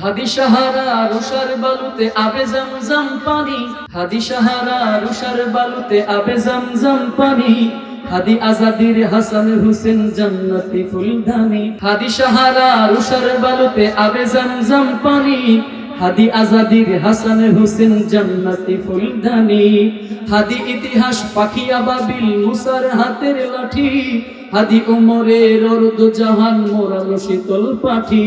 হাদি সাহারা রুষার বালুতে আবে জমজম পানি, হাদি সাহারা রুষার বালুতে আবে জমজম পানি, হাদি আজাদির হাসান হুসেন জান্নাতি ফুলদানি। হাদি সাহারা রুষার বালুতে আবে জমজম পানি, হাদি আজাদির হাসান হুসেন জান্নাতি ফুলদানি। হাদি ইতিহাস পাখি আবাবিল মুসার হাতের লাঠি, হাদি উমরের অর্ধ জাহান মোরালো শীতল পাঠি।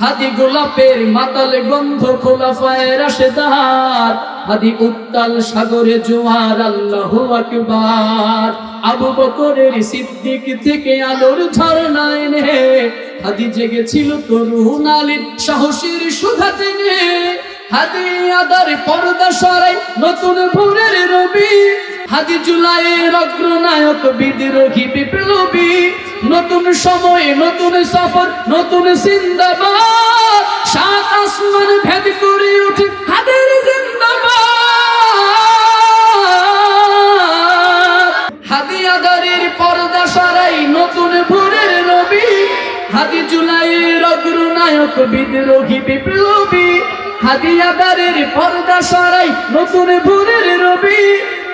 হাদি গোলাপের মাতাল গন্ধ খোলাফায়ে রাশেদার, হাদি উত্তাল সাগরে জোয়ার আল্লাহু আকবার। আবু বকরের সিদ্দিক থেকে আলোর ঝর্ণা এনে হাদি জেগেছিল তরুণ আলীর সাহসীর সুধা টেনে। হাদি আদার পর্দা সরাই নতুন ভোরের রবি, হাদি জুলাইয়ের অগ্রনায়ক বিদ্রোহী বিপ্লবী। নতুন সময় নতুন সফর নতুন জিন্দাবাদ, সাত আসমান ভেদ করে উঠে হাদির জিন্দাবাদ। হাদি আদারের পর্দা সরাই নতুন ভোরের রবি, হাদি জুলাইয়ের অগ্রনায়ক বিদ্রোহী বিপ্লবী। হাদি আদারের পর্দা সরাই নতুন ভোরের রবি,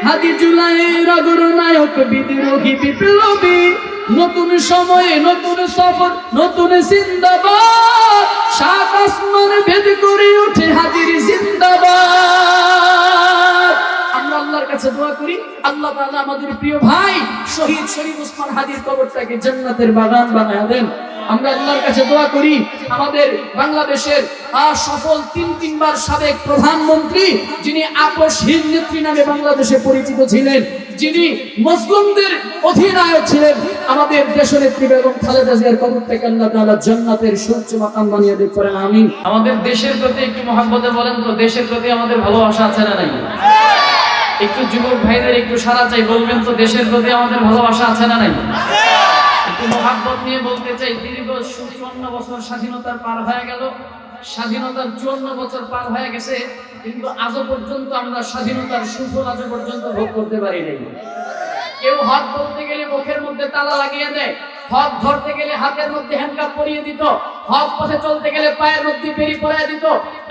হাদি জুলাইয়ের অগ্রনায়ক বিদ্রোহী বিপ্লবী। নতুন সময়ে নতুন সফর নতুন জিন্দাবাদ, সাত আসমান ভেদ করে ওঠে হাদির জিন্দাবাদ। আমরা আল্লাহর কাছে দোয়া করি, আল্লাহ তাআলা আমাদের প্রিয় ভাই শহীদ শরীফ ওসমান হাদির কবরটাকে জান্নাতের বাগান বানায় দেন। আমরা আল্লাহর কাছে দোয়া করি, আমাদের বাংলাদেশের সফল তিনবার সাবেক প্রধানমন্ত্রী, যিনি আপসহীন নেত্রী নামে বাংলাদেশে পরিচিত ছিলেন, যিনি মুসলিমদের অধিনায়ক ছিলেন, আমাদের দেশনেত্রী বেগম খালেদা জিয়ার কবরটাকে আল্লাহ তাআলা জান্নাতের সুউচ্চ মাকাম বানিয়ে দিন, পড়েন আমিন। আমাদের দেশের প্রতি একটু মহব্বতে বলেন তো, দেশের প্রতি আমাদের ভালোবাসা আছে না নাই? একটু যুবক ভাইদের একটু সারা চাই, বলবেন তো দেশের প্রতি আমাদের ভালোবাসা আছে না নাই? একটু মহব্বত নিয়ে বলতে চাই, দীর্ঘ 54 বছর স্বাধীনতার পার হয়ে গেল, স্বাধীনতার 54 বছর পার হয়ে গেছে, কিন্তু আজও পর্যন্ত আমরা স্বাধীনতার সুফল আজও পর্যন্ত ভোগ করতে পারি নাই। কেউ হক বলতে গেলে মুখের মধ্যে তালা লাগিয়ে দেয়, হক ধরতে গেলে হাতের মধ্যে হ্যান্ডকাপ পরিয়ে দিত, হক পথে চলতে গেলে পায়ের মধ্যে বেরি পরিয়ে দিত।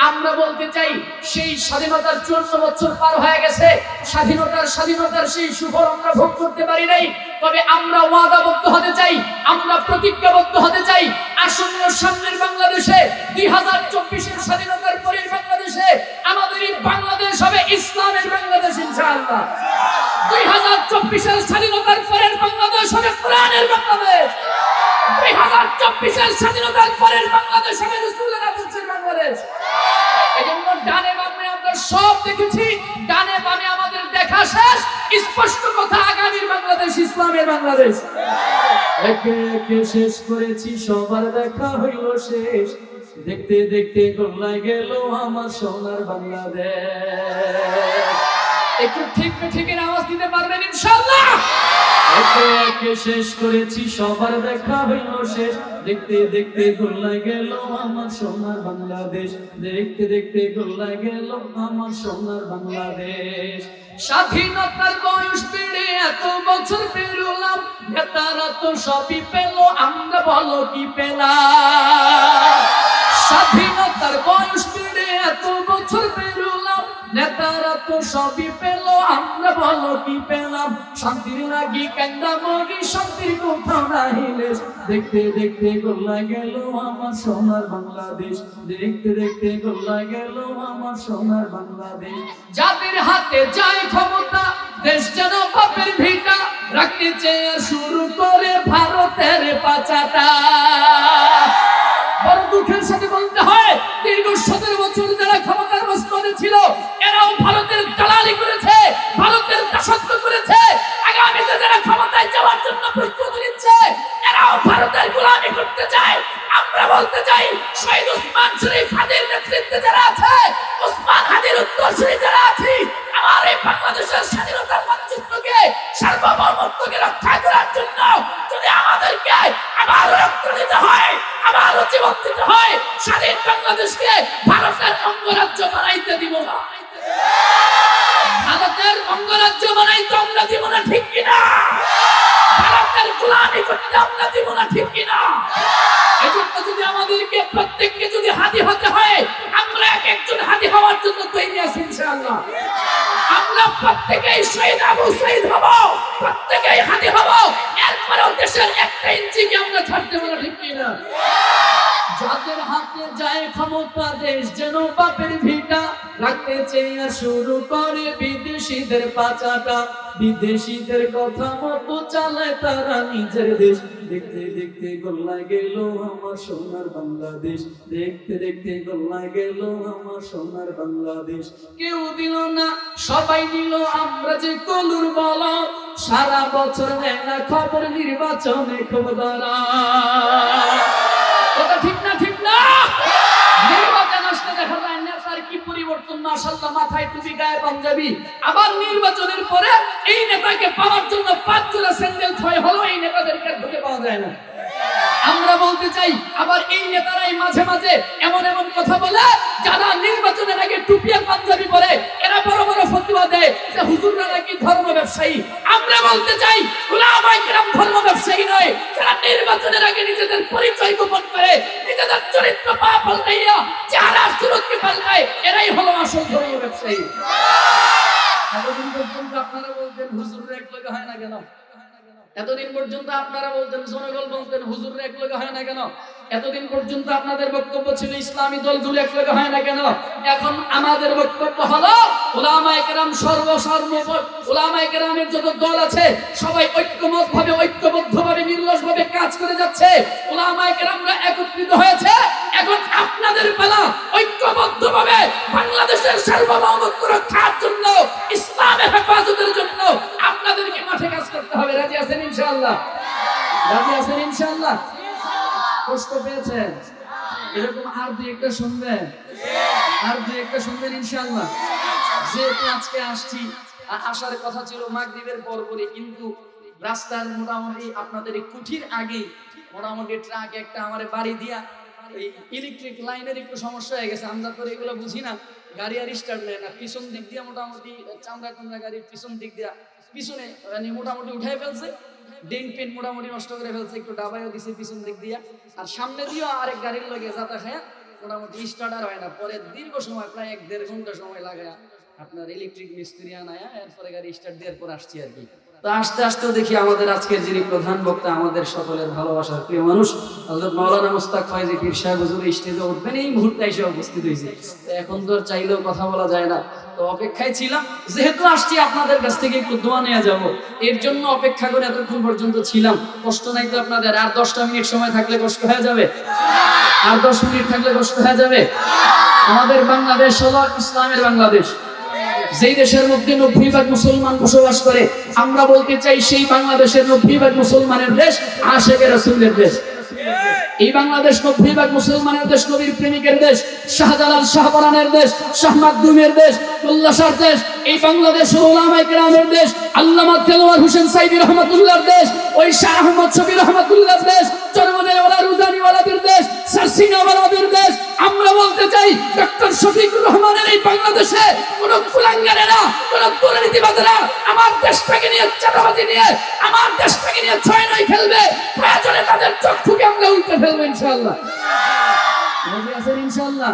আমরা বলতে চাই, সেই স্বাধীনতার 54 বছর পার হয়ে গেছে, স্বাধীনতার সেই সুফল আমরা ভোগ করতে পারি নাই। তবে আমরা ওয়াদাবদ্ধ হতে চাই, আমরা প্রতিজ্ঞাবদ্ধ হতে চাই, আসন্ন সামনের বাংলাদেশে 2024-এর স্বাধীনতার পরের বাংলাদেশে আমাদের এই বাংলাদেশ হবে ইসলামের বাংলাদেশ ইনশাআল্লাহ। 2024-এর স্বাধীনতার পরের বাংলাদেশ হবে কোরআনের বাংলাদেশ। 2024-এর স্বাধীনতার পরের বাংলাদেশ হবে রাসূলের আদর্শের বাংলাদেশ। এজন্য ডানে বামে আমরা সব দেখেছি, ডানে বামে আমাদের দেখা শেষ, স্পষ্ট কথা, আগামীর বাংলাদেশ ইসলামের বাংলাদেশ। একে একে শেষ করেছি, সবার দেখা হইল শেষ, দেখতে দেখতে গোল্লায় গেল আমার সোনার বাংলাদেশ। একটু ঠিক ঠিকের আওয়াজ দিতে পারবেন ইনশাআল্লাহ? একে একে শেষ করেছি, সবার দেখা হইল শেষ, দেখতে দেখতে গোল্লায় গেল আমার সোনার বাংলাদেশ, দেখতে দেখতে গোল্লায় গেল আমার সোনার বাংলাদেশ। স্বাধীনতার বয়স বেড়ে এত বছর পেরোলাম, নেতারা তো সবই পেল, আমরা বলো কি পেলাম? স্বাধীনতার বয়স বেড়ে এত বছর পেরোলাম, নেতারা তো সবই পেল, আমরা বলো কি পেলাম? শান্তির লাগি কান্দা মরি, শান্তির কোথাও নাহিলে, দেখতে দেখতে গোল্লায় গেল আমার সোনার বাংলাদেশ, দেখতে দেখতে গোল্লায় গেল আমার সোনার বাংলাদেশ। যাদের হাতে যায় ক্ষমতা, দেশ যেন বাপের ভিটা, রাখতে চেয়ে শুরু করে ভারতের পাচাটা। বড় দুঃখের সাথে বলতে হয়, দীর্ঘ 17 বছর যারা ক্ষমতার মস্তদে ছিল, এরাও ভারতের দালালি করেছে, ভারতের দাসত্ব করেছে। আগামীতে যারা ক্ষমতায় যাওয়ার জন্য প্রস্তুতি নিচ্ছে, এরাও ভারতের গোলামি করতে চায়। আমরা বলতে চাই, শহীদ ওসমান শরীফ হাদির নেতৃত্বে যারা আছে, ওসমান হাদির উত্তরসূরি যারা আছি, আমার এই বাংলাদেশের স্বাধীনতার মানচিত্রকে, সার্বভৌমত্বকে রক্ষা করার জন্য যদি আমাদেরকে আবার রক্ত দিতে হয়, আবারও জীবন দিতে হয়, স্বাধীন বাংলাদেশকে ভারতের অঙ্গরাজ্য বানাইতে দিব না। ভারতের অঙ্গরাজ্য বানাইতে আমরা দিব না, ঠিক কিনা? ভারতের গোলামি করতে আমরা দিব না, ঠিক কিনা? এজন্য যদি আমাদেরকে প্রত্যেককে যদি হাদি হতে হয়, প্রত্যেকেই শহীদ আবু সাইদ হব, প্রত্যেকেই হাদি হব, এরপরেও দেশের একটা ইঞ্চিকে আমরা ছাড়তে পারি, ঠিক কিনা? যাদের হাতে যায় ক্ষমতা দেশ যেন বাপের ভিটা, রাখতে চেয়ে শুরু করে বিদেশিদের পাচাটা, বিদেশিদের কথা মতো চালায় তারা নিজের দেশ। দেখতে দেখতে গোল্লায় গেল আমার সোনার বাংলাদেশ, দেখতে দেখতে গোল্লায় গেল আমার সোনার বাংলাদেশ। কেউ দিল না সবাই দিল, আমরা যে কলুর বলা, সারা বছর নেয় না খবর নির্বাচনে খুব দাঁড়া। কথা ঠিক না? ঠিক না? নির্বাচন আসলে দেখা যায় নেতার কি পরিবর্তন, মাশাআল্লাহ, মাথায় টুপি গায়ে পাঞ্জাবি। আবার নির্বাচনের পরে এই নেতাকে পাওয়ার জন্য 5 জোড়া স্যান্ডেল ক্ষয় হলো, এই নেতাদেরকে খুঁজে পাওয়া যায় না। আমরা বলতে চাই, আবার এই নেতারাই মাঝে মাঝে এমন এমন কথা বলে, যারা নির্বাচনের আগে টুপি আর পাঞ্জাবি পরে এরা বড় বড় ফতোয়া দেয় যে হুজুররা নাকি ধর্ম ব্যবসায়ী। আমরা বলতে চাই, উলামায়ে কেরাম ধর্ম ব্যবসায়ী নয়, যারা নির্বাচনের আগে নিজেদের পরিচয় গোপন করে, নিজেদের চরিত্র পা পাল্টাইয়া যারা সুরতকে পাল্টায়, এরাই হলো আসল ধর্ম ব্যবসায়ী। এতদিন পর্যন্ত আপনারা বলতেন হুজুররা এক লগে হয় না কেন? এতদিন পর্যন্ত আপনারা বলতেন, জনগণ বলতেন হুজুররা এক লগে হয় না কেন? এতদিন পর্যন্ত আপনাদের বক্তব্য ছিল ইসলামী দলগুলো এক লগে হয় না কেন? এখন আমাদের বক্তব্য হলো উলামায়ে কেরাম সর্বসর্বোপর, উলামায়ে কেরামের যত দল আছে সবাই ঐক্যমতভাবে, ঐক্যবদ্ধভাবে, নির্লসভাবে কাজ করে যাচ্ছে। উলামায়ে কেরামরা একত্রিত হয়েছে। এখন আপনাদের পালা ঐক্যবদ্ধভাবে বাংলাদেশের সার্বভৌমত্ব রক্ষার জন্য, ইসলামের হেফাজতের জন্য আপনাদেরকে মাঠে কাজ করতে হবে। রাজি আছেন ইনশাআল্লাহ? রাজি আছেন ইনশাআল্লাহ? কষ্ট পেয়েছেন? এরকম আর দুই একটা শুনবেন, আর দুই একটা শুনবেন ইনশাআল্লাহ। যেহেতু আজকে আসছি, আসার কথা ছিল মাগরিবের পরপরই, কিন্তু রাস্তার মোটামুটি আপনাদের এই কুঠির আগেই মোটামুটি ট্রাক একটা আমারে বাড়ি দিয়া, এই ইলেকট্রিক লাইনের একটু সমস্যা হয়ে গেছে। আমরা তো এগুলো বুঝি না, গাড়ি আর স্টার্ট নেয় না। পিছন দিক দিয়ে মোটামুটি চামড়া গাড়ির পিছন দিক দিয়া পিছনে মানে মোটামুটি উঠাই ফেলছে, ডেন্ট পেন্ট মোটামুটি নষ্ট করে ফেলছে, একটু ডাবাইও দিছে পিছন দিক দিয়া, আর সামনে দিয়েও আরেক গাড়ির লগে যাতা খায়া মোটামুটি স্টার্ট আর হয় না। পরে দীর্ঘ সময়, প্রায় 1-1.5 ঘন্টা সময় লাগায়া আপনার ইলেকট্রিক মিস্ত্রি আনায়া এরপরে গাড়ি স্টার্ট দেওয়ার পর আসছি আর কি। তো আস্তে আস্তেও দেখি আমাদের আজকের যিনি প্রধান বক্তা, আমাদের সকলের ভালোবাসার প্রিয় মানুষ হযরত মাওলানা মুস্তাক ফয়জী পীর সাহেব হুজুর স্টেজে উঠবেন, এই মুহূর্তে এসে উপস্থিত হয়েছে। এখন তো আর চাইলেও কথা বলা যায় না, তো অপেক্ষায় ছিলাম। যেহেতু আসছি আপনাদের কাছ থেকে একটু দোয়া নিয়ে যাব, এর জন্য অপেক্ষা করে এতক্ষণ পর্যন্ত ছিলাম। কষ্ট নাই তো আপনাদের? আর 10টা মিনিট সময় থাকলে কষ্ট হয়ে যাবে? আর 10 মিনিট থাকলে কষ্ট হয়ে যাবে? আমাদের বাংলাদেশ হলো ইসলামের বাংলাদেশ, যেই দেশের মধ্যে 90% মুসলমান বসবাস করে। আমরা বলতে চাই, সেই বাংলাদেশের 90% মুসলমানের দেশ, আশিকে রাসূলের দেশ। এই বাংলাদেশ 90% মুসলমানের দেশ, নবীর প্রেমিকের দেশ, শাহজালাল শাহপরানের দেশ, শাহ মাকদুমের দেশ, উল্লাসার দেশ। এই বাংলাদেশ উলামায়ে কেরামের দেশ, আল্লামা দেলোয়ার হোসেন সাইদি রহমাতুল্লাহর দেশ, ওই শাহ আহমদ শফি রহমাতুল্লাহর দেশ, চরমনাইওয়ালা রুজানিওয়ালাদের দেশ, সারসিনাওয়ালাদের দেশ। আমরা বলতে চাই, ডক্টর শফিকুর রহমানের এই বাংলাদেশে কোন কুলাঙ্গারেরা, কোন দুর্নীতিবাজেরা আমার দেশটাকে নিয়ে চাঁদাবাজি নিয়ে, আমার দেশটাকে নিয়ে 6-9 খেলবে, প্রয়োজনে তাদের চক্ষুকে আমরা উল্টে ফেলবো ইনশাআল্লাহ। রাজি আছেন ইনশাআল্লাহ?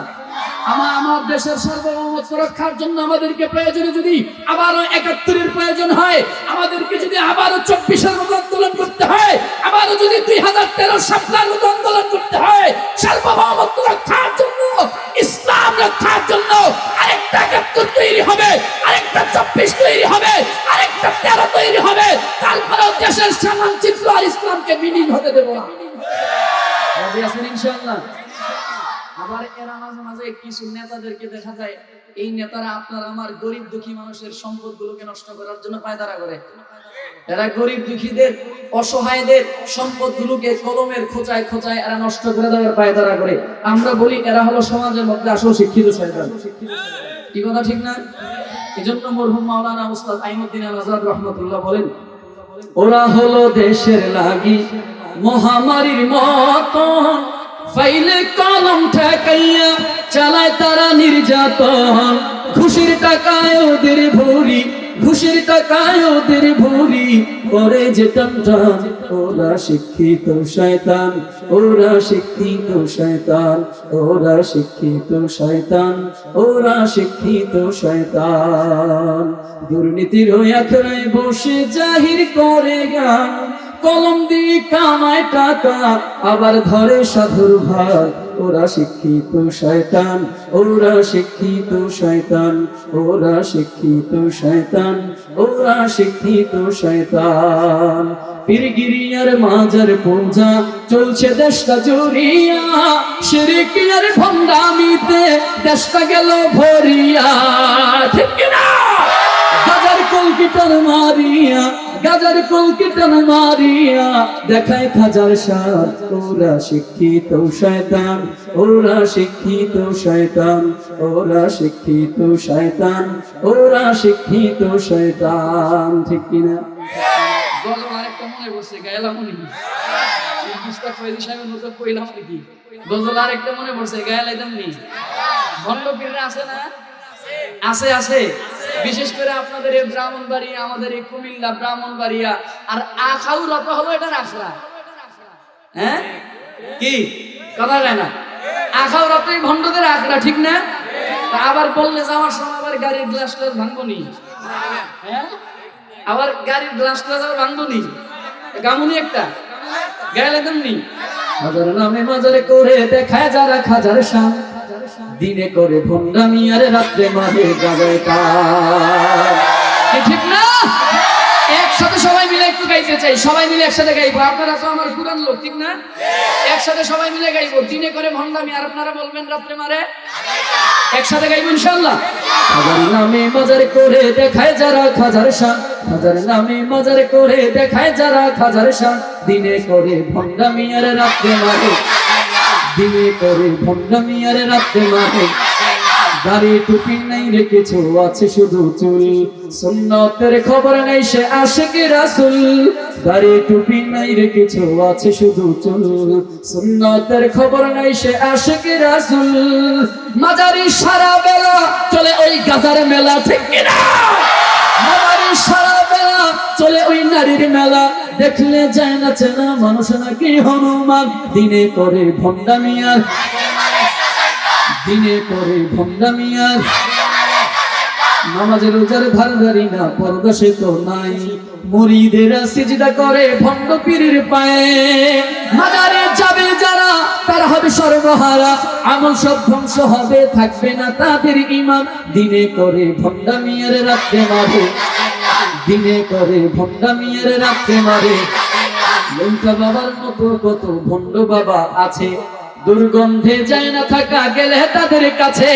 আমার দেশের সার্বভৌমত্ব রক্ষার জন্য আমাদেরকে প্রয়োজনে যদি আবারও 71-এর প্রয়োজন হয়, আমাদেরকে যদি আবারও 24-এর মতো আন্দোলন করতে হয়, আবারও যদি 2013 শাপলার মতো আন্দোলন করতে হয়, সার্বভৌমত্ব রক্ষার জন্য, ইসলাম রক্ষার জন্য আরেকটা 71 তৈরি হবে, আরেকটা 24 তৈরি হবে, আরেকটা 13 তৈরি হবে। তারপরেও দেশের মানচিত্র আর ইসলামকে বিলীন হতে দেব না। রাজি আছেন ইনশাআল্লাহ? আবার এরা মাঝে মাঝে কিছু নেতাদেরকে দেখা যায়, এই নেতারা আপনার আমার গরিব দুঃখী মানুষের সম্পদগুলোকে নষ্ট করার জন্য পায়তারা করে। এরা গরিব দুঃখীদের, অসহায়দের সম্পদগুলোকে কলমের খোঁচায় খোঁচায় এরা নষ্ট করে দেওয়ার পায়তারা করে। আমরা বলি এরা হলো সমাজের মধ্যে আসল শিক্ষিত শয়তান। কি কথা ঠিক না? এজন্য মরহুম মাওলানা উস্তাদ আইনুদ্দিন আল আজাদ রাহমাতুল্লাহ বলেন, ওরা হলো দেশের লাগি মহামারীর মতন, ফাইলে কলম ঠেকাইয়া চালায় তারা নির্যাতন, খুশির টাকায় ওদের ভরি ঘুষের টাকায় ওদের ভরি করে যেতাম টান। ওরা শিক্ষিত শয়তান, ওরা শিক্ষিত শয়তান, ওরা শিক্ষিত শয়তান, ওরা শিক্ষিত শয়তান। দুর্নীতির আখড়ায় বসে জাহির করে গান, কলম দিয়ে কামায় টাকা আবার ধরে সাধুর ভার। ওরা শিক্ষিত শয়তান, ওরা শিক্ষিত শয়তান, ওরা শিক্ষিত শয়তান, ওরা শিক্ষিত শয়তান। পীরগিরিয়ার মাজার পূজা চলছে দেশটা জুড়িয়া, শিরকি আর ভণ্ডামিতে দেশটা গেল ভরিয়া। ঠিক কিনা? গাজার কলকিটার মারিয়া, গাজার কলকিটার মারিয়া দেখায় খাজার সার। ওরা শিক্ষিত শয়তান, ওরা শিক্ষিত শয়তান, ওরা শিক্ষিত শয়তান, ওরা শিক্ষিত শয়তান। ঠিক কিনা? গজল আরেকটা মনে পড়ছে, গাইলাম উনি মুস্তাক ফয়জি সাহেবের মতো কইলাম নাকি? গজল আরেকটা মনে পড়ছে, গাইলাইতাম নি? ভণ্ড পীররা আছে না? আছে, আছে। বিশেষ করে আপনাদের এই ব্রাহ্মণবাড়িয়া, আমাদের এই কুমিল্লা ব্রাহ্মণবাড়িয়া আর আখাউড়াত হলো এটার আখড়া। হ্যাঁ, কি কথা কয় না? আখাউড়াতেই ভণ্ডদের আখড়া, ঠিক না? আবার বললে যাওয়ার সময় আবার গাড়ির গ্লাস গ্লাস ভাঙবো নি? হ্যাঁ, আবার গাড়ির গ্লাস গ্লাস আবার ভাঙবো নি? গামুনি একটা গাইলে দেননি। হাজার নামে মাজারে করে দেখায় যারা খাজার শান, দিনে করে ভণ্ডামি আর রাত্রে মাঝে গাজায় কাজ। ঠিক না? একসাথে সবাই মিলে একটু গাইতে চাই, সবাই মিলে একসাথে গাইবো। আপনারা তো আমার পুরান লোক, ঠিক না? একসাথে সবাই মিলে গাইবো, দিনে করে ভণ্ডামি আর আপনারা বলবেন রাত্রে মারে। একসাথে গাইবো ইনশাআল্লাহ। হাজার নামে মাজারে করে দেখায় যারা খাজার শান, হাজার নামে মাজারে করে দেখায় যারা খাজার শান, দিনে করে ভণ্ডামি আর রাত্রে মারে, দিনে করে ভণ্ডামি আর রাত্রে মারে। দাড়ি টুপি নাই রে কিছু আছে শুধু চুল, সুন্নতের খবর নাই সে আশিক রাসূল। দাড়ি টুপি নাই রে কিছু আছে শুধু চুল, সুন্নতের খবর নাই সে আশিক রাসূল। মাজারি সারা বেলা চলে ওই গাজার মেলা, ঠিক কিনা? মাজারি সারা বেলা চলে ওই নারীর মেলা, দেখলে যায় না চেনা মানুষ নাকি হনুমান। দিনে করে ভণ্ডামি আর, দিনে করে ভণ্ডামি আর, নামাজের রোজার ধার ধারি না, পর্দা সে তো নাই। মুরিদেরা সিজদা করে ভণ্ড পীরের পায়ে, মাজারে যাবে যারা তারা হবে সর্বহারা, আমল সব ধ্বংস হবে, থাকবে না তাদের ঈমান। দিনে করে ভণ্ডামি আর রাত্রে মারে, দিনে করে ভণ্ডামি আর রাত্রে মারে। লঙ্কা বাবার মতো কত ভণ্ড বাবা আছে, দুর্গন্ধে যায় না থাকা গেলে তাদের কাছে।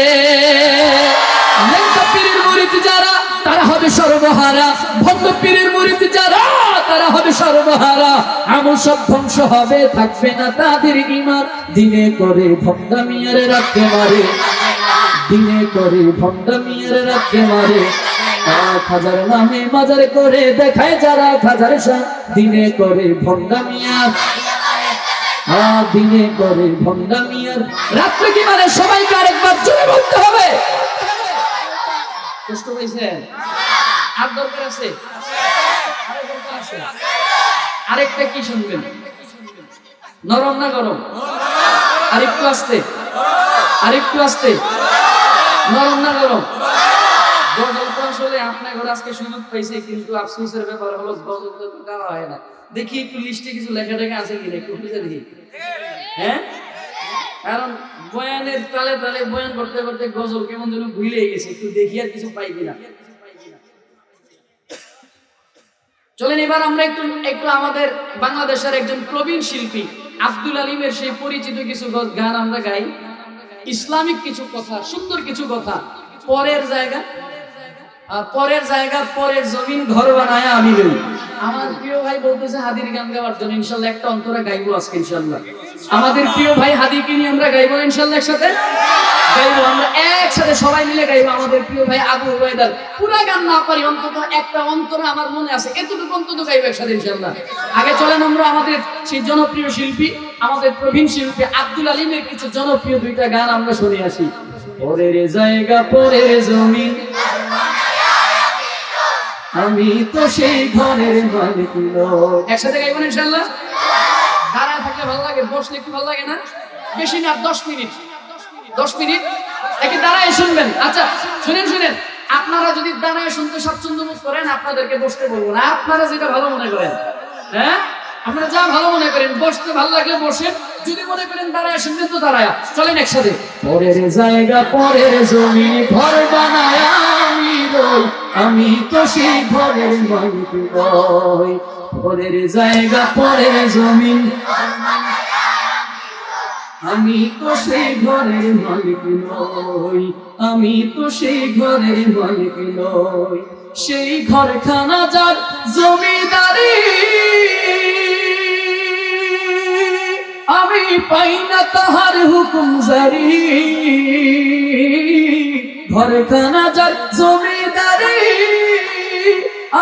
পীরের মুরিদ যারা তারা হবে সর্বহারা, ভণ্ড পীরের মুরিদ যারা তারা হবে সর্বহারা, আমল সব ধ্বংস হবে, থাকবে না তাদের ঈমান। দিনে করে ভণ্ডামি আর রাত্রে মারে, দিনে করে ভণ্ডামি আর রাত্রে মারে। খাজার নামে মাজার করে দেখায় যারা খাজার শান, দিনে করে ভণ্ডামি আর, দিনে করে ভণ্ডামি আর রাত্রে কি মানে? সবাইকে আরেকবার জোরে বলতে হবে। কষ্ট পাইছেন? আর দরকার আছে? আরেকটা কি শুনবেন? নরম না গরম? আরেকটু আস্তে, আরেকটু আস্তে। নরম না গরম? গজল তো আসলে আপনার ঘরে আজকে সুযোগ পাইছে, কিন্তু আফসোসের ব্যাপার হলো গজল তো গাওয়া হয় না। দেখি একটু লিস্টে কিছু লেখা টেখা আছে কিনা, একটু খুঁজে দেখি। হ্যাঁ, কারণ বয়ানের তালে তালে বয়ান করতে করতে গজল কেমন যেন ভুলে গেছে, একটু দেখি আর কিছু পাই কিনা। চলেন এবার আমরা একটু একটু আমাদের বাংলাদেশের একজন প্রবীণ শিল্পী আব্দুল আলিমের সেই পরিচিত কিছু গান আমরা গাই। ইসলামিক কিছু কথা, সুন্দর কিছু কথা। পরের জায়গা, পরের জায়গা, পরের জমিন ঘর বানায় আমি লই। আমার প্রিয় ভাই বলতেছে হাদির গান গাওয়ার জন্য, ইনশাআল্লাহ একটা অন্তরা গাইবো আজকে ইনশাআল্লাহ। আমাদের প্রিয় ভাই হাদিকে নিয়ে আমরা গাইবো ইনশাআল্লাহ, একসাথে গাইবো, আমরা একসাথে সবাই মিলে গাইবো। আমাদের প্রিয় ভাই আবু উবাইদার পুরা গান না পারি, অন্তত একটা অন্তরা আমার মনে আছে, এতটুকু অন্তত গাইবো একসাথে ইনশাআল্লাহ। আগে চলেন আমরা আমাদের সেই জনপ্রিয় শিল্পী, আমাদের প্রবীণ শিল্পী আব্দুল আলিমের কিছু জনপ্রিয় দুইটা গান আমরা শুনে আসি। পরের জায়গা, পরের জমিন আমি তো সেই ঘরের মালিক নই। একসাথে গাইবেন ইনশাআল্লাহ। দাঁড়ায় থাকলে ভালো লাগে, বসলে একটু ভালো লাগে না? বেশি না, 10 মিনিট 10 মিনিট নাকি দাঁড়ায় শুনবেন? আচ্ছা শুনেন শুনেন, আপনারা যদি দাঁড়ায় শুনতে স্বাচ্ছন্দ্য বোধ করেন আপনাদেরকে বসতে বলবো না, আপনারা যেটা ভালো মনে করেন। হ্যাঁ, আপনারা যা ভালো মনে করেন, বসতে ভালো লাগলে বসেন, যদি মনে করেন দাঁড়ায় শুনবেন তো দাঁড়ায়। চলেন একসাথে। পরের জায়গা পরের জমি ঘর বানায় আমি রই, আমি তো সেই ঘরের মালিক নই। পরের জায়গা পরের জমি আমি তো সেই ঘরের মালিক নই, আমি তো সেই ঘরের মালিক নই। সেই ঘরখানা যার জমিদারি আমি পাই না তাহার হুকুম জারি। ঘরখানা যার জমিদারি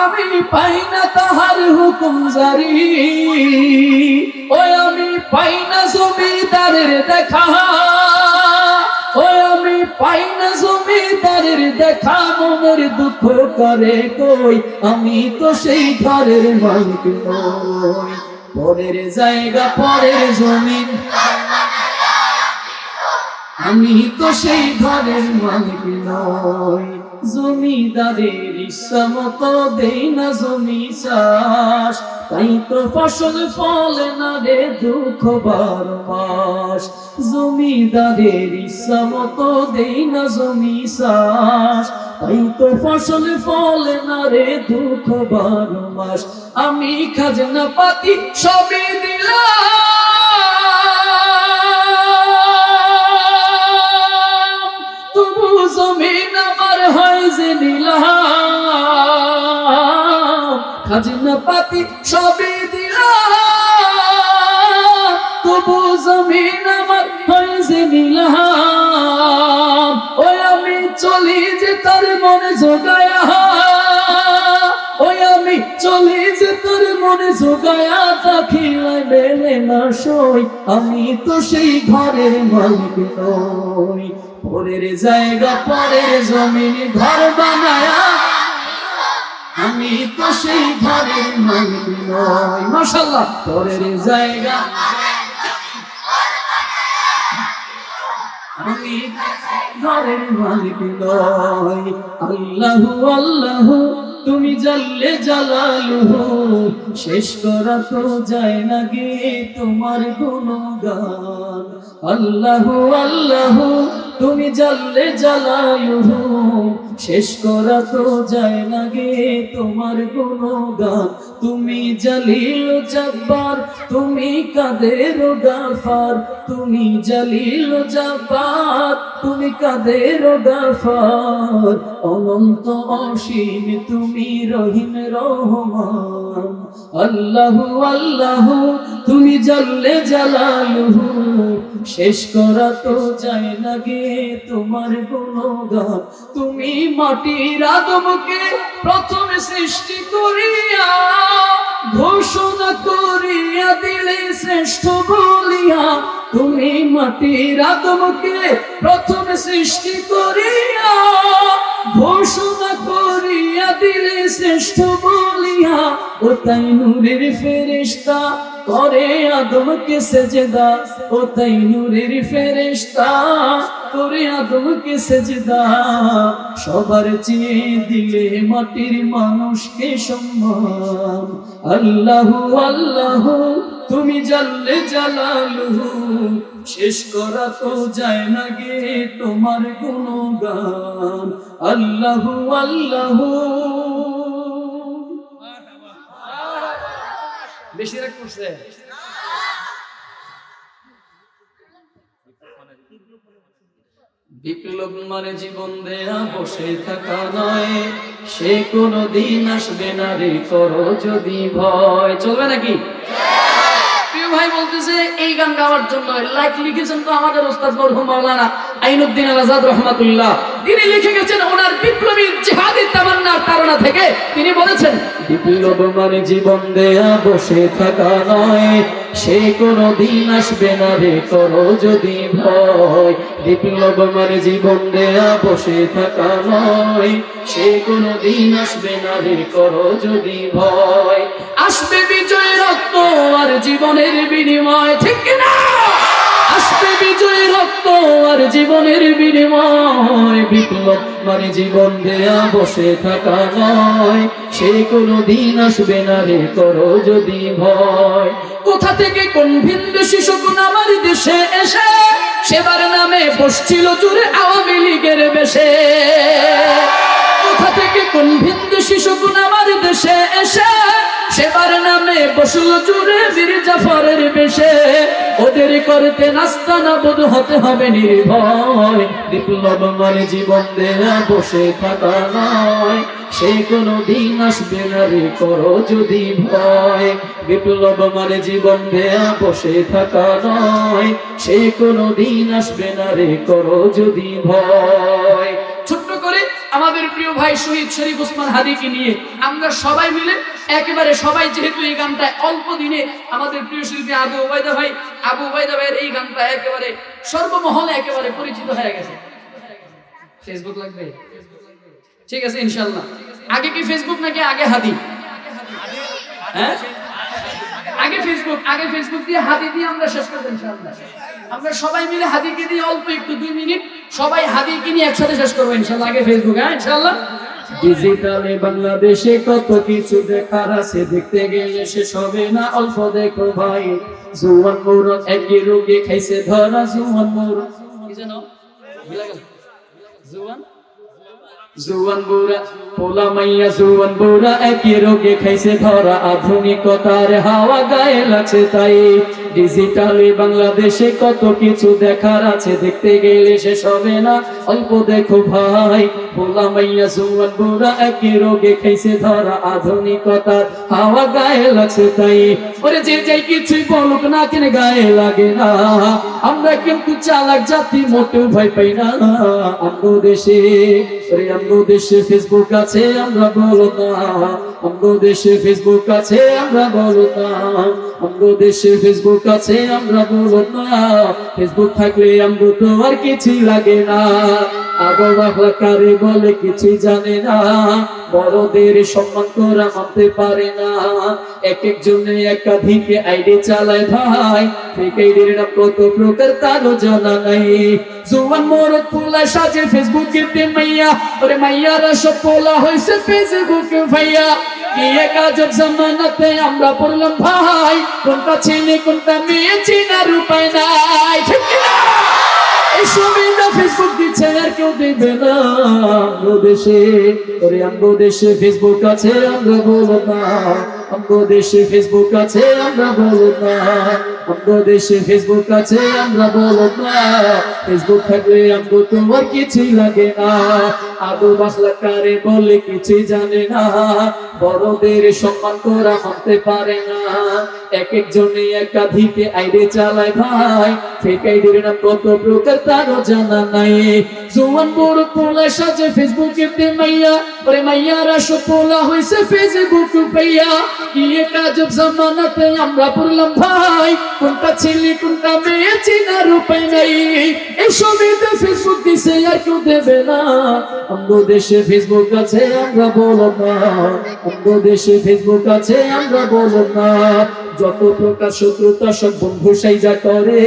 আমি পাই না তাহার হুকুম জারি। ওই আমি পাই না জমিদারের দেখা, ওই আমি পাই না জমিদারের দেখা। মনের দুঃখ করে কই আমি তো সেই ঘরের মালিক নই। পরের জায়গা পরের জমিন আমি তো সেই ঘরের মালিক নই। জমিদারের ইচ্ছা মতো দেই না জমি চাষ, তাই তো ফসল ফলে না রে দুঃখ 12 মাস। জমিদারের ইচ্ছা মতো দেই না জমি চাষ, তাই তো ফসল ফলে না রে দুঃখ 12 মাস। আমি খাজনা পাতি সবই দিলাম, তবু জমিন আমার হয় যে নিলাম। খাজনা পাতি সবই দিলাম, তবু জমিন আমার হয় যে নিলাম। ওই আমি চলি যে তার মনে জোগায়া, ওই আমি চলি যে তোর মনে জোগায়া দাখিলাই মেলে না সই। আমি তো সেই ঘরের মালিক নই। পরের জায়গা পরের জমিন ঘর বানায়া আমি তো সেই ঘরের মালিক নই। মাশাআল্লাহ। পরের জায়গা আমি ঘরের মালিক নই। আল্লাহু আল্লাহু তুমি জাল্লে জালালুহু, শেষ করা তো যায় না গে তোমার গুণগান। আল্লাহু আল্লাহু তুমি জাল্লে জালালুহু, শেষ করা তো যায় না গে তোমার গুণগান। তুমি জালিল জব্বার, তুমি কাদের গাফার, তুমি জালিল জব্বার, তুমি কাদের গাফার। অনন্ত অসীম তুমি রহিম রহমান। আল্লাহু আল্লাহু তুমি জাল্লে জালালুহু, শেষ করা তো যায় না গে তোমার গুণগান। তুমি মাটির আদমকে প্রথম সৃষ্টি করিয়া ঘোষণা করিয়া দিলে শ্রেষ্ঠ বলিয়া। তুমি মাটির আদমকে প্রথম সৃষ্টি করিয়া ঘোষণা করিয়া দিলে শ্রেষ্ঠ বলিয়া। ও তাই নূরের ফেরেশতা করে আদমকে সেজদা, ও তাই নূরের ফেরেশতা করে আদমকে সেজদা। সবার চেয়ে দিলে মাটির মানুষকে সম্মান। আল্লাহু আল্লাহু তুমি জাল্লে জালালুহু, শেষ করা তো যায় না গে তোমার গুণগান। আল্লাহু আল্লাহু। বেশি রাগ করছে। বিপ্লব মানে জীবন দেয়া বসে থাকা নয়, সে কোনদিন আসবে না রে করো যদি ভয়। চলবে নাকি? প্রিয় ভাই বলতেছে এই গান গাওয়ার জন্য লাইক লিখেছেন তো আমাদের ওস্তাদ মরহুম মাওলানা আইনুদ্দিন আল আজাদ রহমাতুল্লাহ। তিনি লিখে গেছেন ওনার বিপ্লবী জিহাদি তামান্নার তাড়না থেকে। তিনি বলেছেন বিপ্লব মানে জীবন দেয়া বসে থাকা নয়, সে কোনো দিন আসবে না রে করো যদি ভয়। বিপ্লব মানে জীবন দেয়া বসে থাকা নয়, সে কোনো দিন আসবে না রে করো যদি ভয়। আসবে বিজয় রক্ত আর জীবনের বিনিময়, ঠিক কিনা? আসবে বিজয় রক্ত আর জীবনের বিনিময়। বিপ্লব মানে জীবন দেয়া বসে থাকা নয়, সে কোনো দিন আসবে না রে করো যদি ভয়। কোথা থেকে কোন ভিনদেশী শকুন আমার দেশে এসে সেবার নামে বসছিল জুড়ে আওয়ামী লীগের বেশে। কোথা থেকে কোন ভিনদেশী শকুন আমার দেশে এসে সেবার নামে বসল জুড়ে বীর জাফরের বেশে। ওদের করতে নাস্তা না বোধ হতে হবে নির্ভয়। বিপ্লব মানে জীবন দেয়া বসে থাকা নয়, সে কোনো দিন আসবে না রে করো যদি ভয়। বিপ্লব মানে জীবন দেয়া বসে থাকা নয়, সে কোনো দিন আসবে না রে করো যদি ভয়। ছোট্ট করে আমাদের প্রিয় ভাই শহীদ শরীফ ওসমান হাদিকে নিয়ে আমরা সবাই মিলে একেবারে সবাই, যেহেতু এই গানটা অল্প দিনে আমাদের প্রিয় শিল্পী আবু ওবায়দা ভাইয়ের এই গানটা একেবারে সর্বমহলে একেবারে পরিচিত হয়ে গেছে। ফেসবুক লাগবে? ঠিক আছে ইনশাআল্লাহ। আগে কি ফেসবুক নাকি আগে হাদি? হ্যাঁ, আগে ফেসবুক দিয়ে হাদি দিয়ে আমরা শেষ করব ইনশাআল্লাহ। আমরা সবাই মিলে হাদিকে দিয়ে অল্প একটু 2 মিনিট সবাই হাদিকে নিয়ে একসাথে শেষ করব ইনশাআল্লাহ। আগে ফেসবুক, হ্যাঁ ইনশাআল্লাহ। ডিজিটালে বাংলাদেশে কত কিছু দেখার আছে, দেখতে গেলে শেষ হবে না, অল্প দেখো ভাই। জুয়ান মৌরত একই রোগে খাইছে ধরা, জুয়ান মৌরত কি জানো ভুলে গেল, জুয়ান বুড়া পোলা মাইয়া জুয়ান বুড়া একই রোগে খাইছে ধরা, আধুনিকতার হাওয়া গায়ে লাগছে তাই। ডিজিটালে বাংলাদেশে কত কিছু দেখার আছে, দেখতে গেলে শেষ হবে না, অল্প দেখো ভাই। পোলা মাইয়া জুয়ান বুড়া একই রোগে খাইছে ধরা, আধুনিকতার হাওয়া গায়ে লাগছে তাই। ওরে যে যাই কিছুই বলুক না কেন গায়ে লাগে না, আমরা কিন্তু চালাক জাতি মোটেও ভয় পাই না। আমগো দেশে আমগো দেশে ফেসবুক আছে আমরা বলো না, আমগো দেশে ফেসবুক আছে আমরা বলো না, আমগো দেশে ফেসবুক আছে আমরা বলো না। ফেসবুক থাকলে আমগো তো আর কিছুই লাগে না। আগো বাংলা কারে বলে কিছুই জানে না, বড়দের সম্মান করা মানতে পারে না। এক একজনে একাধিক আইডি চালায় ভাই, ফেক আইডির নাম কত প্রকার তারও জানা নাই। জুয়ান মরদ পোলা সাজে ফেসবুকে মাইয়া, ওরে মাইয়ারা সব পোলা হইছে ফেসবুকে ভাইয়া। কি এক আজব জামানাতে আমরা পড়লাম ভাই, কোনটা ছেলে কোনটা মেয়ে চেনার উপায় নাই, ঠিক না? এই সুবিধা ফেসবুক দিচ্ছে আর কেউ দেবে না। আমগো দেশে ওরে আমগো দেশে ফেসবুক আছে আমরা বলো না, আমগো দেশে ফেসবুক আছে আমরা বলো না, আমগো দেশে ফেসবুক আছে আমরা বলো না। ফেসবুক থাকলে আমগো তোমার কিছুই লাগে না। আদৌ বাসলা কারে বলে কিছুই জানে না, বড়দের সম্মান করা মানতে পারে না। এক একজনে একাধিক আইডি চালায় ভাই, ফেক আইডির নাম কত প্রকার তারও জানা নাই। জুয়ান বড় পোলা সাজে ফেসবুকে মাইয়া, ওরে মাইয়ারা সব পোলা হইছে ফেসবুক পাইয়া। কি এক আজব জামানাতে আমরা পড়লাম ভাই, কোনটা ছেলে কোনটা মেয়ে চেনার উপায় নাই। এই সুবিধা ফেসবুক দিছে আর কেউ দেবে না। আমগো দেশে ফেসবুক আছে আমরা বলো না, আমগো দেশে ফেসবুক আছে আমরা বলো না। যত প্রকার শত্রুতা সব বন্ধু সাইজা করে,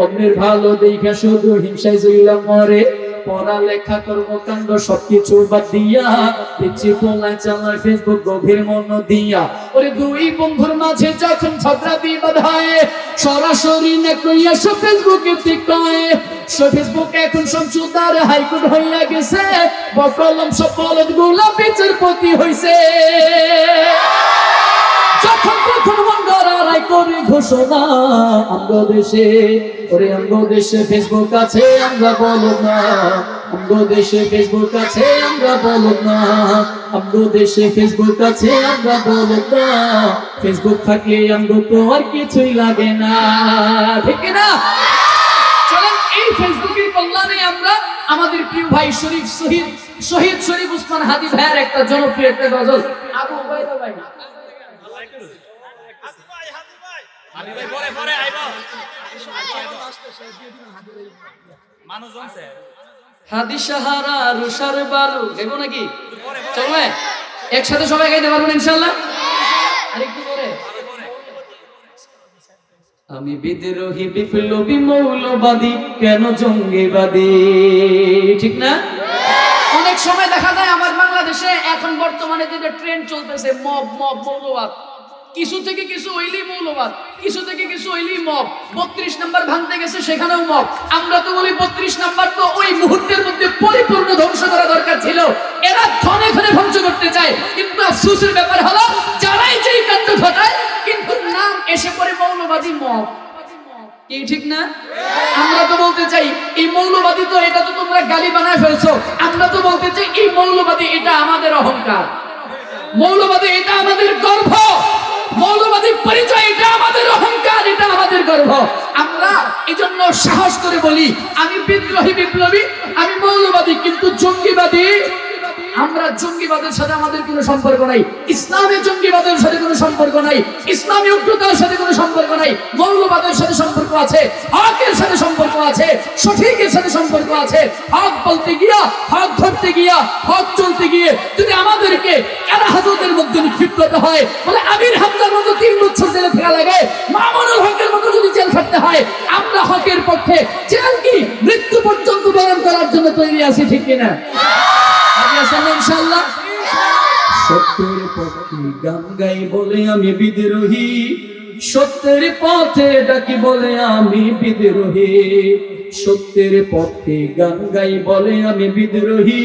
অন্যের ভালো দেখা শুধু হিংসায় জইলা মরে। পড়ালেখা কর্মকাণ্ড সবকিছু বাদ দিয়া পিছি পোলায় চালায় ফেসবুক গভীর মন দিয়া। ওরে দুই বন্ধুর মাঝে যখন ঝগড়া বিবাদ হয়, সরাসরি না কইয়া সব ফেসবুকে কয়। ফেসবুক এখন সংসদার হাইকোর্ট হইয়া গেছে, বকলম সব বলদ গুলা বিচারপতি হইছে। যখন তখন মঙ্গলারাই করে ঘোষণা, আমগো দেশে ওরে আমগো দেশে ফেসবুক আছে আমরা বলো না, আমগো দেশে ফেসবুক আছে আমরা বলো না, আমগো দেশে ফেসবুক আছে আমরা বলো না। ফেসবুক থাকলে আমগো তো আর কিছুই লাগে না, ঠিক না? চলেন এই ফেসবুকের কল্যাণে আমরা আমাদের প্রিয় ভাই শহীদ শরীফ ওসমান হাদি ভাইয়ের একটা জনপ্রিয় একটা গজল আবু ওবায়দা ভাই আমি ভাই পরে পরে আইবো মানুষ জমছে হাদি সাহারা রুশার বালু গাইবো নাকি চলবে একসাথে সবাই গাইতে পারবেন ইনশাআল্লাহ আরেকটু পরে আমি বিদ্রোহী বিপ্লবী মৌলবাদী কেন জঙ্গিবাদী ঠিক না অনেক সময় দেখা যায় আমার বাংলাদেশে এখন বর্তমানে যে ট্রেন্ড চলতেছে মব মৌলবাদ কিছু থেকে কিছু হইলেই মৌলবাদ কিছু থেকে কিছু হইলেই মব 32 নাম্বার ভাঙতে গেছে সেখানেও মব আমরা তো বলি 32 নাম্বার তো ওই মুহূর্তের মধ্যে পরিপূর্ণ ধ্বংস করা দরকার ছিল এরা ক্ষণে ক্ষণে ধ্বংস করতে চায় কিন্তু আফসোসের ব্যাপার হলো যারাই যেই কাণ্ড ঘটায় কিন্তু নাম এসে পড়ে মৌলবাদী মব কি ঠিক না আমরা তো বলতে চাই এই মৌলবাদী তো এটা তো তোমরা গালি বানায় ফেলছো আমরা তো বলতে চাই এই মৌলবাদী এটা আমাদের অহংকার মৌলবাদী এটা আমাদের গর্ব মৌলবাদী পরিচয় এটা আমাদের অহংকার এটা আমাদের গর্ব আমরা এজন্য সাহস করে বলি আমি বিদ্রোহী বিপ্লবী আমি মৌলবাদী কিন্তু জঙ্গিবাদী আমরা জঙ্গিবাদের সাথে আমাদের কোনো সম্পর্ক নাই ইসলামী জঙ্গিবাদের সাথে কোনো সম্পর্ক নাই ইসলামী উগ্রতার সাথে কোনো সম্পর্ক নাই মৌলবাদের সাথে সম্পর্ক আছে হকের সাথে সম্পর্ক আছে সঠিকের সাথে সম্পর্ক আছে হক বলতে গিয়া হক ধরতে গিয়া হক চলতে গিয়ে যদি আমাদেরকে কারা হাজতের মধ্যে নিক্ষিপ্ত হয় বলে আমির হামজার মতো 3 বছর জেলে থাকা লাগে মামুনুল হকের মতো যদি জেল খাটতে হয় আমরা হকের পক্ষে জেল কি মৃত্যু পর্যন্ত বরণ করার জন্য তৈরি আছি ঠিক কিনা ইনশাআল্লাহ সত্যের পক্ষে গান গাই বলে আমি বিদ্রোহী সত্যের পথে ডাকি বলে আমি বিদ্রোহী সত্যের পথে গান গাই বলে আমি বিদ্রোহী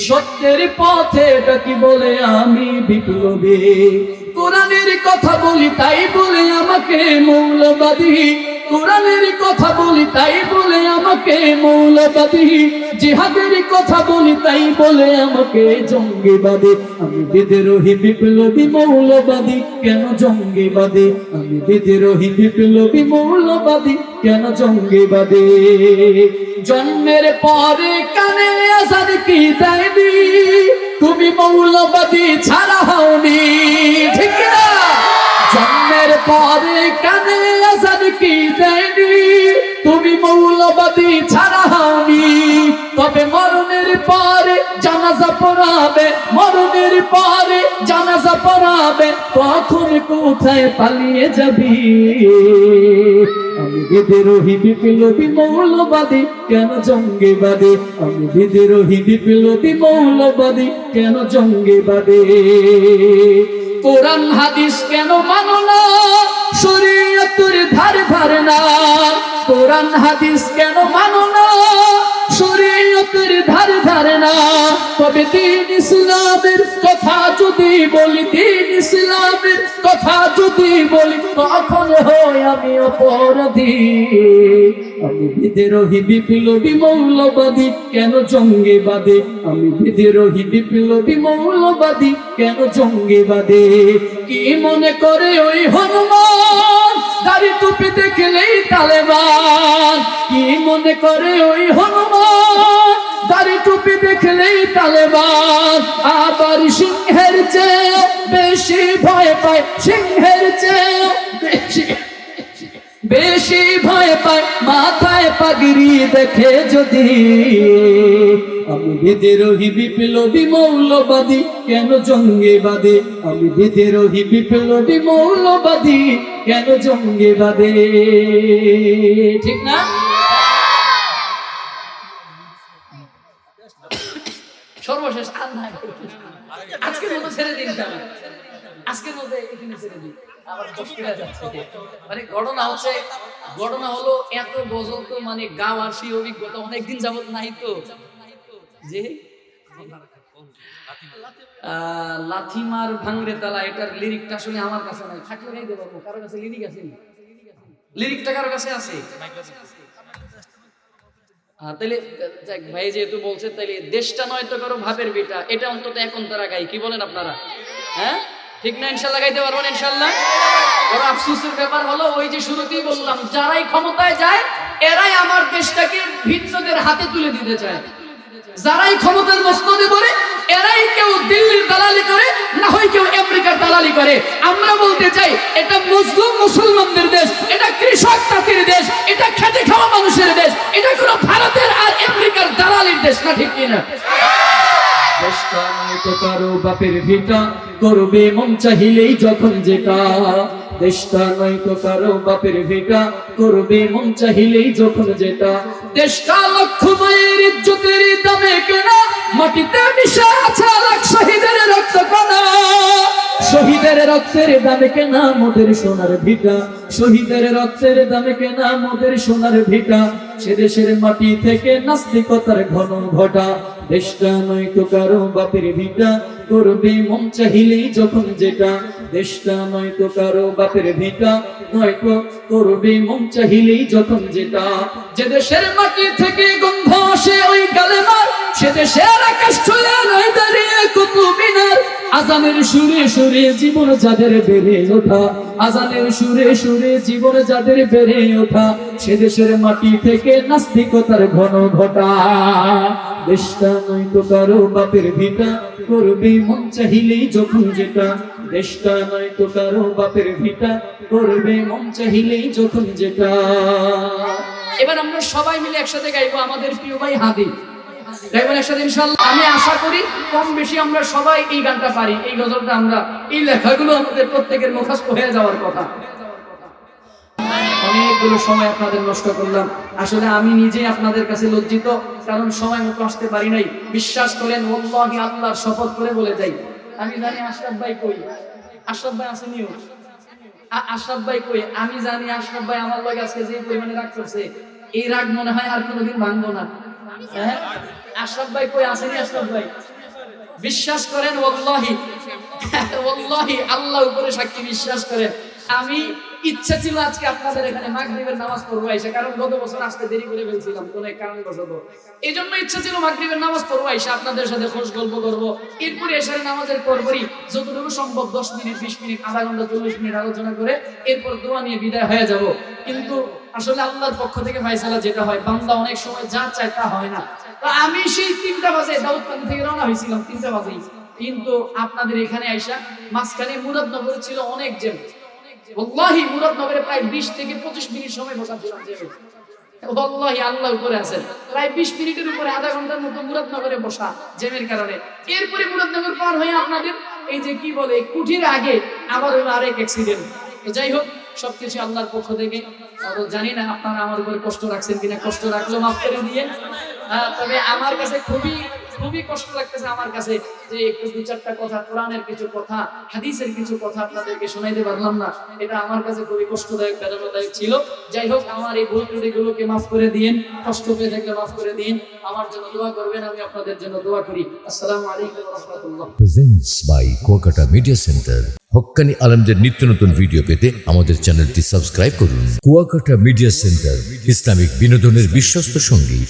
সত্যের পথে ডাকি বলে আমি বিপ্লবী কোরআনের কথা বলি তাই বলে আমাকে মৌলবাদী কোরআনের কথা বলি তাই বলে আমাকে মৌলবাদী জিহাদের কথা বলি তাই বলে আমাকে জঙ্গিবাদী আমি বিদ্রোহী বিপ্লবী মৌলবাদী কেন জঙ্গিবাদী আমি বিদ্রোহী বিপ্লবী মৌলবাদী কেন জঙ্গিবাদী জন্মের পরে কানে আজাদ কি দেয়নি তুমি মৌলবাদী ছাড়া হওনি ঠিক না জন্মের পরে কানে আজাদ কি দেয়নি তুমি মৌলবাদী ছাড়া হওনি তবে মরণের পরে জানাজা পড়াবে মরণের পরে জানাজা পড়াবে তখন কোথায় পালিয়ে যাবি আমি বিদ্রোহী বিপ্লবী মৌলবাদী কেন জঙ্গিবাদী আমি বিদ্রোহী বিপ্লবী মৌলবাদী কেন জঙ্গিবাদী কোরআন হাদিস কেন মানো না শরীয়তের ধারে ধারে না কোরআন হাদিস কেন মানো না শরীয়তের ধারে ধারে না তবে দ্বীন ইসলামের কথা যদি বলি দ্বীন ইসলামের কথা যদি বলি তখন হই আমি অপরাধী আমি বিদ্রোহী বিপ্লবী মৌলবাদী কেন জঙ্গিবাদী আমি বিদ্রোহী বিপ্লবী মৌলবাদী কেন জঙ্গিবাদী কি মনে করে ওই হনুমান দাড়ি টুপি দেখলেই তালেবান কি মনে করে ওই হনুমান দাড়ি টুপি দেখলেই তালেবান আবার সিংহের চেয়ে বেশি ভয় পায় সিংহের চেয়ে বেশি ভয় পায় মাথায় পাগড়ি দেখে যদি আমি বিদ্রোহী বিপ্লবী মৌলবাদী কেন জঙ্গিবাদী আমি বিদ্রোহী বিপ্লবী মৌলবাদী কেন জঙ্গিবাদী ঠিক না সর্বশেষ আজকের মতো ছেড়ে দিন আজকের মধ্যে এখানে ছেড়ে দিন আবার মানে ঘটনা হলো এত গজল তো মানে গাওয়ার সেই অভিজ্ঞতা অনেকদিন যাবত নাই তো যে লাথিমার ভাঙরে তালা এটার লিরিকটা শুনে আমার কাছে নাই থাকলে গাইতে পারবো কারো কাছে লিরিক আছে লিরিকটা কারো কাছে আছে তাইলে ভাই যেহেতু বলছে তাইলে দেশটা নয় তো কারো ভাবের বেটা এটা অন্তত এখন তারা গাই কি বলেন আপনারা হ্যাঁ ঠিক না ইনশাআল্লাহ গাইতে পারবেন ইনশাআল্লাহ বড় আফসোসের ব্যাপার হলো ওই যে শুরুতেই বললাম যারাই ক্ষমতায় যায় এরাই আমার দেশটাকে ভিন্নদের হাতে তুলে দিতে চায় যারাই ক্ষমতার মসনদে বলে এরাই কেউ দিল্লির দালালি করে, না হয় কেউ আমেরিকার দালালি করে। আমরা বলতে চাই এটা মুসলিম মুসলমানদের দেশ, এটা কৃষক জাতির দেশ, এটা খেটে খাওয়া মানুষের দেশ, এটা কোনো ভারতের আর আমেরিকার দালালির দেশ না, ঠিক কিনা? দেশটা নয় তো কারো বাপের ভিটা, করবে মন চাহিলেই যখন যেটা। দেশটা নয় তো কারো বাপের ভিটা, করবে মন চাহিলেই যখন যেটা। দেশটা লক্ষ মায়ের ইজ্জতের দামে কেনা, মাটিতে মিশে আছে লাখ শহীদের রক্ত কণা। শহীদের রক্তের দামে কেনা মোদের সোনার ভিটা, শহীদের রক্তের দামে কেনা মোদের সোনার ভিটা। সে দেশের মাটি থেকে নাস্তিকতার ঘন ঘটা। দেশটা নয় তো কারো বাপের ভিটা, করবে মন চাহিলেই যখন যেটা। দেশটা নয় তো কারো বাপের ভিটা, নয় তো করবে মন চাহিলেই যখন যেটা। যে দেশের মাটি থেকে গন্ধ আসে ওই কালেমার, সে দেশের আকাশ ছুঁয়ে নয় দাঁড়িয়ে কুতুব মিনার। আজানের সুরে সুরে জীবন যাদের বেড়ে ওঠা, আজানের সুরে সুরে জীবন যাদের বেড়ে ওঠা। সে দেশের মাটি থেকে নাস্তিকতার ঘন ঘটা। দেশটা নয় তো কারো বাপের ভিটা, করবে মন চাহিলেই যখন যেটা। দেশটা নয় তো কারো বাপের ভিটা, করবে মন চাহিলেই যখন যেটা। এবার আমরা সবাই মিলে একসাথে গাইবো আমাদের প্রিয় ভাই হাদি। গাইবেন একসাথে ইনশাআল্লাহ। আমি আশা করি কম বেশি আমরা সবাই এই গানটা পারি, এই গজলটা আমরা, এই লেখাগুলো আমাদের প্রত্যেকের মুখস্থ হয়ে যাওয়ার কথা। অনেকগুলো সময় আপনাদের নষ্ট করলাম, আসলে আমি নিজে আপনাদের কাছে লজ্জিত, কারণ সময় মতো আসতে পারি নাই। বিশ্বাস করেন, ওয়াল্লাহি আল্লাহর শপথ করে বলে যাই, আমি জানি আশরাফ ভাই কই, আশরাফ ভাই আসেনিও, আশরাফ ভাই কই, আমি জানি আশরাফ ভাই আমার লগে আজকে যে পরিমাণে রাগ করছে, এই রাগ মনে হয় আর কোনোদিন ভাঙবো না। হ্যাঁ, আশরাফ ভাই কই আসেনি? আশরাফ ভাই বিশ্বাস করেন, ওয়াল্লাহি ওয়াল্লাহি আল্লাহ উপরে সাক্ষী, বিশ্বাস করেন আমি ইচ্ছা ছিল আজকে আপনাদের এখানে মাগরিবের নামাজ পড়বো আইসা, কারণ গত বছর আসতে দেরি করে ফেলছিলাম কোন এক কারণবশত। এই জন্য ইচ্ছা ছিল মাগরিবের নামাজ পড়বো আইসা আপনাদের সাথে খোঁজ গল্প করবো, এরপরে এশার নামাজের পরপরই যতটুকু সম্ভব 10 মিনিট 20 মিনিট আধা ঘন্টা 40 মিনিট আলোচনা করে এরপর দোয়া নিয়ে বিদায় হয়ে যাব। কিন্তু আসলে আল্লাহর পক্ষ থেকে ফায়সালা যেটা হয়, বান্দা অনেক সময় যা চায় তা হয় না। তো আমি সেই 3টা বাজে দাউদকান্দি থেকে রওনা হয়েছিলাম, 3টা বাজেই, কিন্তু আপনাদের এখানে আইসা মাঝখানে মুরাদনগর ছিল অনেক জ্যাম। ওয়াল্লাহি মুরাদনগরে প্রায় 20 থেকে 25 মিনিট সময় বসা ছিলাম জ্যামে। ওয়াল্লাহি আল্লাহ উপরে আছেন, প্রায় 20 মিনিটের উপরে আধা ঘন্টার মতো মুরাদনগরে বসা জ্যামের কারণে। এরপরে মুরাদনগর পার হয়ে আপনাদের এই যে কি বলে কুঠির আগে আবার হলো আরেক অ্যাক্সিডেন্ট। তো যাই হোক, সবকিছু আল্লাহর পক্ষ থেকে। জানি না আপনারা আমার উপরে কষ্ট রাখছেন কিনা, কষ্ট রাখলেও মাফ করে দিয়ে। তবে আমার কাছে খুবই খুবই কষ্ট লাগতেছে আমার কাছে যে একটু 2-4টা কথা, কোরআনের কিছু কথা, হাদিসের কিছু কথা আপনাদেরকে শোনাইতে পারলাম না। এটা আমার কাছে খুবই কষ্টদায়ক, বেদনাদায়ক ছিল। যাই হোক, আমার এই ভুল ত্রুটিগুলোকে মাফ করে দিন, কষ্ট পেয়ে থাকলে মাফ করে দিন, আমার জন্য দোয়া করবেন, আমি আপনাদের জন্য দোয়া করি। আসসালামু আলাইকুম ওয়া রাহমাতুল্লাহ। Presents by Kuakata media centre. হক্কানি আলেমদের নিত্য নতুন ভিডিও পেতে আমাদের চ্যানেলটি সাবস্ক্রাইব করুন। কুয়াকাটা মিডিয়া সেন্টার, ইসলামিক বিনোদনের বিশ্বস্ত সঙ্গী।